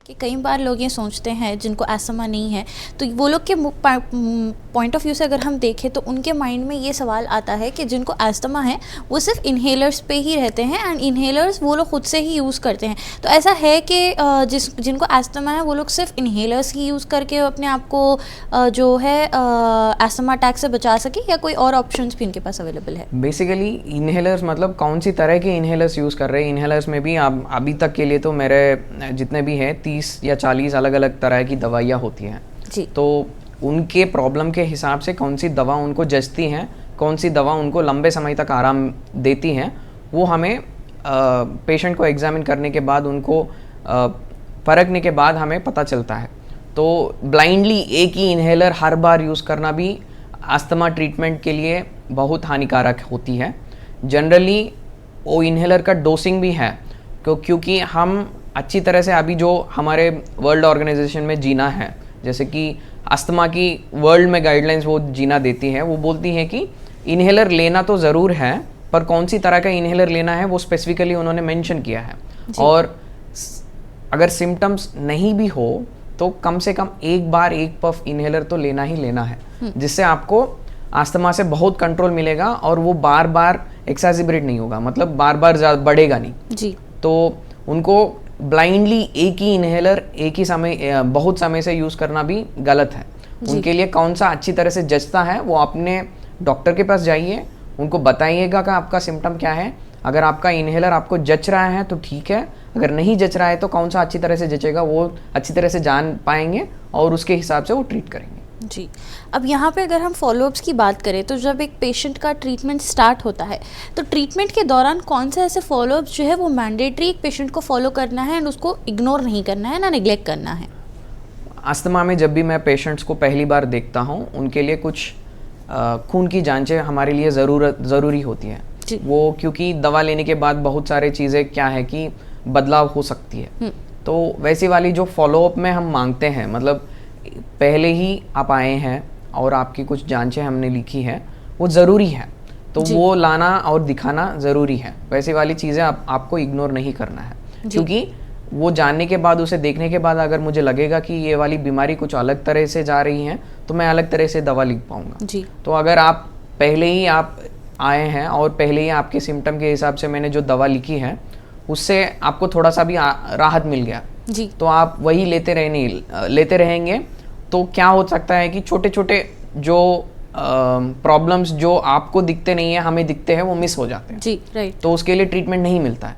कि कई बार लोग ये सोचते हैं जिनको एस्थमा नहीं है, तो वो लोग के पॉइंट ऑफ व्यू से अगर हम देखें तो उनके माइंड में ये सवाल आता है कि जिनको एस्थमा है वो सिर्फ इन्हेलर्स पे ही रहते हैं एंड इन्हेलर्स वो लोग खुद से ही यूज़ करते हैं। तो ऐसा है कि जिनको एस्थमा है वो लोग सिर्फ इन्हेलर्स ही यूज़ करके अपने आप को जो है एस्थमा अटैक से बचा सके, या कोई और ऑप्शंस भी इनके पास अवेलेबल है? बेसिकली इन्हेलर्स मतलब कौन सी तरह के इन्हेलर्स यूज़ कर रहे हैं। इन्हेलर्स में भी अभी तक के लिए तो मेरे जितने भी हैं 30 या 40 अलग अलग तरह की दवाइयाँ होती हैं जी। तो उनके प्रॉब्लम के हिसाब से कौन सी दवा उनको जचती हैं, कौन सी दवा उनको लंबे समय तक आराम देती हैं, वो हमें पेशेंट को एग्जामिन करने के बाद उनको परखने के बाद हमें पता चलता है। तो ब्लाइंडली एक ही इन्हेलर हर बार यूज़ करना भी अस्थमा ट्रीटमेंट के लिए बहुत हानिकारक होती है। जनरली वो इन्हेलर का डोसिंग भी है क्योंकि हम अच्छी तरह से अभी जो हमारे वर्ल्ड ऑर्गेनाइजेशन में जीना है, जैसे कि अस्थमा की वर्ल्ड में गाइडलाइंस वो जीना देती है, वो बोलती है कि इन्हेलर लेना तो ज़रूर है पर कौन सी तरह का इन्हेलर लेना है वो स्पेसिफिकली उन्होंने मेंशन किया है। और अगर सिम्टम्स नहीं भी हो तो कम से कम एक बार एक पफ इन्हेलर तो लेना ही लेना है, जिससे आपको अस्थमा से बहुत कंट्रोल मिलेगा और वो बार बार एक्साजिब्रेट नहीं होगा, मतलब बार बार बढ़ेगा नहीं जी। तो उनको ब्लाइंडली एक ही इन्हेलर एक ही समय बहुत समय से यूज़ करना भी गलत है। उनके लिए कौन सा अच्छी तरह से जचता है वो अपने डॉक्टर के पास जाइए, उनको बताइएगा कि आपका सिम्टम क्या है। अगर आपका इन्हेलर आपको जच रहा है तो ठीक है, अगर नहीं जच रहा है तो कौन सा अच्छी तरह से जचेगा वो अच्छी तरह से जान पाएंगे और उसके हिसाब से वो ट्रीट करेंगे जी। अब यहाँ पे अगर हम फॉलोअप्स की बात करें तो जब एक पेशेंट का ट्रीटमेंट स्टार्ट होता है तो ट्रीटमेंट के दौरान कौन से ऐसे फॉलोअप्स जो है वो मैंडेटरी एक पेशेंट को फॉलो करना है एंड उसको इग्नोर नहीं करना है, ना नेग्लेक्ट करना है? अस्थमा में जब भी मैं पेशेंट्स को पहली बार देखता हूँ उनके लिए कुछ खून की जांचें हमारे लिए ज़रूरी होती हैं। वो क्योंकि दवा लेने के बाद बहुत सारे चीज़ें क्या है कि बदलाव हो सकती है, तो वैसी वाली जो फॉलोअप में हम मांगते हैं, मतलब पहले ही आप आए हैं और आपकी कुछ जांचें हमने लिखी है वो ज़रूरी है, तो वो लाना और दिखाना ज़रूरी है। वैसी वाली चीज़ें आपको इग्नोर नहीं करना है, क्योंकि वो जानने के बाद उसे देखने के बाद अगर मुझे लगेगा कि ये वाली बीमारी कुछ अलग तरह से जा रही है तो मैं अलग तरह से दवा लिख पाऊंगा। तो अगर आप पहले ही आप आए हैं और पहले ही आपके सिम्टम के हिसाब से मैंने जो दवा लिखी है उससे आपको थोड़ा सा भी राहत मिल गया जी, तो आप वही लेते रहेंगे। तो क्या हो सकता है कि छोटे छोटे जो प्रॉब्लम्स जो आपको दिखते नहीं है हमें दिखते हैं वो मिस हो जाते हैं जी, राइट। तो उसके लिए ट्रीटमेंट नहीं मिलता है।